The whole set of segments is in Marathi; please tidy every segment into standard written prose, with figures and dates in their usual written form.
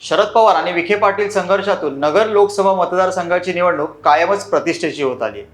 शरद पवार आणि विखे पाटील संघर्षातून नगर लोकसभा मतदारसंघाची निवडणूक कायमच प्रतिष्ठेची होत आली आहे.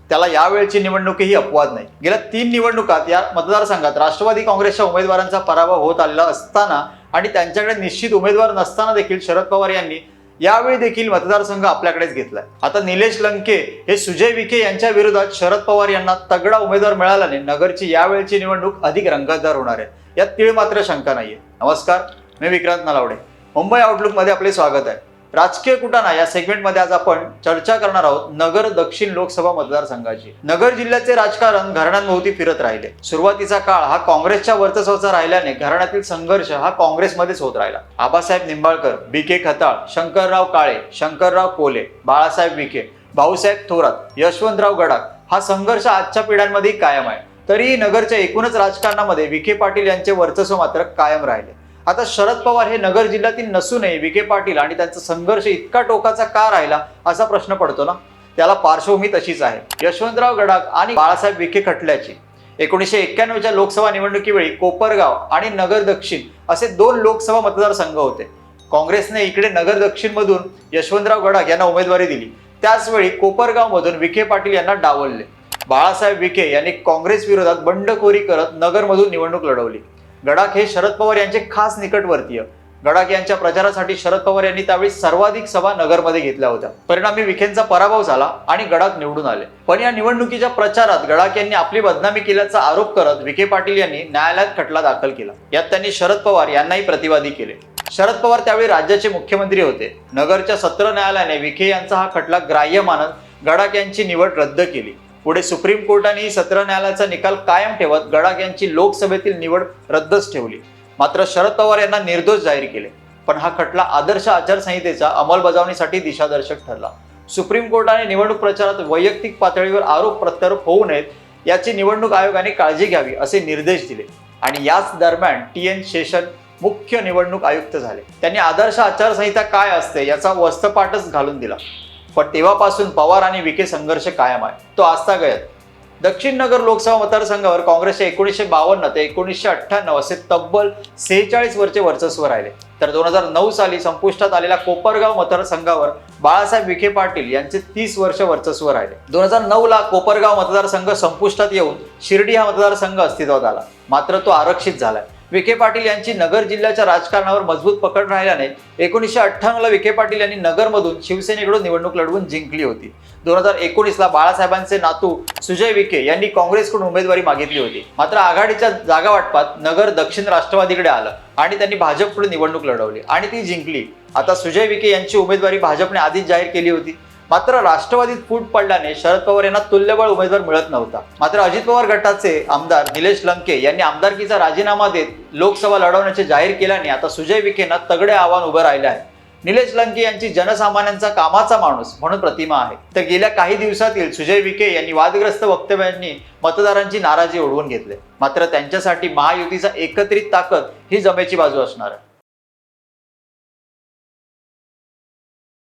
त्याला यावेळची निवडणुकीही अपवाद नाही. गेल्या 3 निवडणुकात या मतदारसंघात राष्ट्रवादी काँग्रेसच्या उमेदवारांचा पराभव होत आलेला असताना आणि त्यांच्याकडे निश्चित उमेदवार नसताना देखील शरद पवार यांनी यावेळी देखील मतदारसंघ आपल्याकडेच घेतलाय. आता निलेश लंके हे सुजय विखे यांच्या विरोधात शरद पवार यांना तगडा उमेदवार मिळाल्याने नगरची यावेळची निवडणूक अधिक रंगतदार होणार आहे, यात तीळ मात्र शंका नाहीये. नमस्कार, मी विक्रांत नलावडे. मुंबई आउटलुकमध्ये आपले स्वागत आहे. राजकीय कुटाणा या सेगमेंटमध्ये आज आपण चर्चा करणार आहोत नगर दक्षिण लोकसभा मतदारसंघाची. नगर जिल्ह्याचे राजकारण घराण्यांभोवती फिरत राहिले. सुरुवातीचा काळ हा काँग्रेसच्या वर्चस्वाचा राहिल्याने घराण्यातील संघर्ष हा काँग्रेसमध्येच होत राहिला. आबासाहेब निंबाळकर, बी.के. खताळ, शंकरराव काळे, शंकरराव कोले, बाळासाहेब विखे, भाऊसाहेब थोरात, यशवंतराव गडाख हा संघर्ष आजच्या पिढ्यांमध्ये कायम आहे. तरीही नगरच्या एकूणच राजकारणामध्ये विखे पाटील यांचे वर्चस्व मात्र कायम राहिले. आता शरद पवार हे नगर जिल्ह्यातील नसूनही विखे पाटील आणि त्यांचा संघर्ष इतका टोकाचा का राहिला असा प्रश्न पडतो ना. त्याला पार्श्वभूमी तशीच आहे. यशवंतराव गडाख आणि बाळासाहेब विखे खटल्याची 1991च्या लोकसभा निवडणुकीवेळी कोपरगाव आणि नगर दक्षिण असे 2 लोकसभा मतदारसंघ होते. काँग्रेसने इकडे नगर दक्षिण मधून यशवंतराव गडाख यांना उमेदवारी दिली. त्याचवेळी कोपरगाव मधून विखे पाटील यांना डावलले. बाळासाहेब विखे यांनी काँग्रेस विरोधात बंडखोरी करत नगरमधून निवडणूक लढवली. गडाख हे शरद पवार यांचे खास निकटवर्तीय. गडाख यांच्या प्रचारासाठी शरद पवार यांनी त्यावेळी सर्वाधिक सभा नगरमध्ये घेतल्या होत्या. परिणामी विखेंचा पराभव झाला आणि गडाख निवडून आले. पण या निवडणुकीच्या प्रचारात गडाख यांनी आपली बदनामी केल्याचा आरोप करत विखे पाटील यांनी न्यायालयात खटला दाखल केला. यात त्यांनी शरद पवार यांनाही प्रतिवादी केले. शरद पवार त्यावेळी राज्याचे मुख्यमंत्री होते. नगरच्या सत्र न्यायालयाने विखे यांचा हा खटला ग्राह्य मानत गडाख यांची निवड रद्द केली. पुढे सुप्रीम कोर्टाने सत्र न्यायालयाचा निकाल कायम ठेवत गडाख यांची लोकसभेतील निवड रद्दच ठेवली. मात्र शरद पवार यांना निर्दोष जाहीर केले. पण हा खटला आदर्श आचारसंहितेच्या अंमलबजावणीसाठी दिशादर्शक ठरला. सुप्रीम कोर्टाने निवडणूक प्रचारात वैयक्तिक पातळीवर आरोप प्रत्यारोप होऊ नयेत याची निवडणूक आयोगाने काळजी घ्यावी असे निर्देश दिले. आणि याच दरम्यान टी.एन. शेषन मुख्य निवडणूक आयुक्त झाले. त्यांनी आदर्श आचारसंहिता काय असते याचा वस्तपाठच घालून दिला. पण तेव्हापासून पवार आणि विखे संघर्ष कायम आहे, तो आजतागायत. दक्षिण नगर लोकसभा मतदारसंघावर काँग्रेसचे 1952 ते 1998 असे तब्बल 46 वर्षे वर्चस्व राहिले. तर 2009 साली संपुष्टात आलेल्या कोपरगाव मतदारसंघावर बाळासाहेब विखे पाटील यांचे 30 वर्ष वर्चस्व राहिले. 2009 ला कोपरगाव मतदारसंघ संपुष्टात येऊन शिर्डी हा मतदारसंघ अस्तित्वात आला. मात्र तो आरक्षित झालाय. विखे पाटील यांची नगर जिल्ह्याच्या राजकारणावर मजबूत पकड राहिल्याने 1998 ला विखे पाटील यांनी नगरमधून शिवसेनेकडून निवडणूक लढवून जिंकली होती. 2019 ला बाळासाहेबांचे नातू सुजय विखे यांनी काँग्रेसकडून उमेदवारी मागितली होती. मात्र आघाडीच्या जागा वाटपात नगर दक्षिण राष्ट्रवादीकडे आलं आणि त्यांनी भाजपकडे निवडणूक लढवली आणि ती जिंकली. आता सुजय विखे यांची उमेदवारी भाजपने आधीच जाहीर केली होती. मात्र राष्ट्रवादीत फूट पडल्याने शरद पवार यांना तुल्यबळ उमेदवार मिळत नव्हता. मात्र अजित पवार गटाचे आमदार निलेश लंके यांनी आमदारकीचा राजीनामा देत लोकसभा लढवण्याचे जाहीर केल्याने आता सुजय विखेंना तगडे आव्हान उभं राहिले आहे. निलेश लंके यांची जनसामान्यांचा कामाचा माणूस म्हणून प्रतिमा आहे. तर गेल्या काही दिवसातील सुजय विखे यांनी वादग्रस्त वक्तव्यांनी मतदारांची नाराजी ओढवून घेतली. मात्र त्यांच्यासाठी महायुतीचा एकत्रित ताकद ही जमेची बाजू असणार आहे.